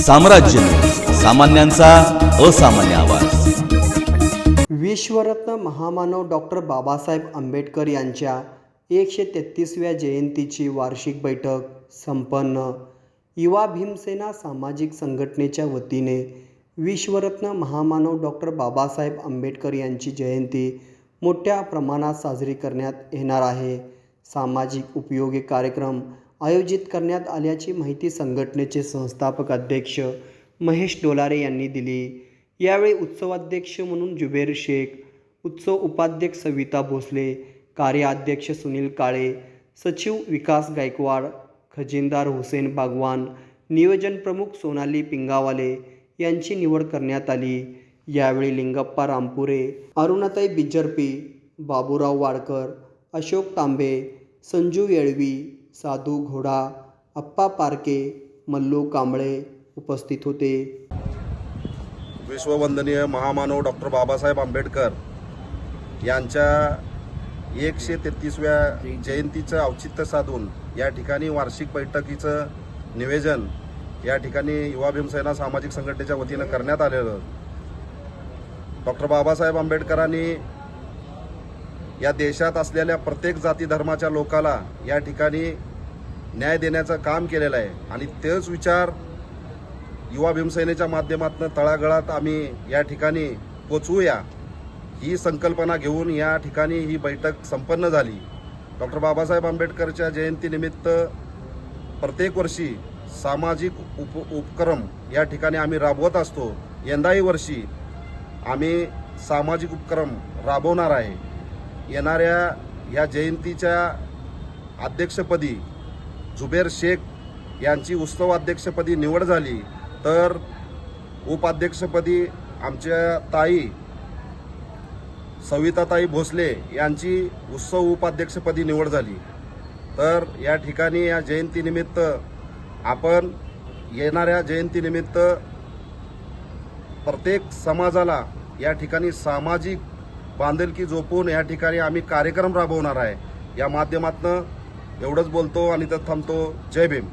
साम्राज्य, सामान्यांचा असामान्य आवाज। विश्वरत्न महामानव डॉक्टर बाबासाहेब आंबेडकर यांच्या 133व्या जयंतीची वार्षिक बैठक संपन्न। युवा भीमसेना सामाजिक संघटनेच्या वतीने विश्वरत्न महामानव डॉक्टर बाबासाहेब आंबेडकर यांची जयंती मोठ्या प्रमाणात साजरी करण्यात येणार आहे। सामाजिक उपयोगी कार्यक्रम आयोजित करण्यात आल्याची माहिती संघटनेचे संस्थापक अध्यक्ष महेश डोलारे यांनी दिली। यावेळी उत्सवाध्यक्ष म्हणून जुबेर शेख, उत्सव उपाध्यक्ष सविता भोसले, कार्याध्यक्ष सुनील काळे, सचिव विकास गायकवाड, खजिनदार हुसेन बागवान, नियोजन प्रमुख सोनाली पिंगावाले यांची निवड करण्यात आली। यावेळी लिंगप्पा रामपुरे, अरुणाताई बिजरपी, बाबूराव वाडकर, अशोक तांबे, संजू येळवी, साधू घोडा, अप्पा पारके, मल्लू कांबळे उपस्थित होते। विश्ववंदनीय महामानव डॉक्टर बाबासाहेब आंबेडकर यांच्या 133व्या जयंतीचं औचित्य साधून या ठिकाणी वार्षिक बैठकीचं नियोजन या ठिकाणी युवा भीमसेना सामाजिक संघटनेच्या वतीनं करण्यात आलेलं। डॉक्टर बाबासाहेब आंबेडकरांनी या देशात असलेल्या प्रत्येक जाती धर्माच्या लोकाला या ठिकाणी न्याय देण्याचं काम केलेलं आहे आणि तेच विचार युवा भीमसेनेच्या माध्यमातून तळागाळात आम्ही या ठिकाणी पोचवूया ही संकल्पना घेऊन या ठिकाणी ही बैठक संपन्न झाली। डॉक्टर बाबासाहेब आंबेडकरच्या जयंतीनिमित्त प्रत्येक वर्षी सामाजिक उपक्रम या ठिकाणी आम्ही राबवत असतो। यंदाही वर्षी आम्ही सामाजिक उपक्रम राबवणार आहे। येणाऱ्या या जयंतीच्या अध्यक्षपदी जुबेर शेख यांची उत्सव अध्यक्षपदी निवड झाली, तर उपाध्यक्षपदी आमच्या ताई सविताताई भोसले यांची उत्सव उपाध्यक्षपदी निवड झाली। तर या ठिकाणी या जयंतीनिमित्त आपण येणाऱ्या जयंतीनिमित्त प्रत्येक समाजाला या ठिकाणी सामाजिक बांधिलकी जोपून या ठिकाणी आम्ही कार्यक्रम राबवणार आहे। या माध्यमातून एवढंच बोलतो आणि तर थांबतो। जय भीम।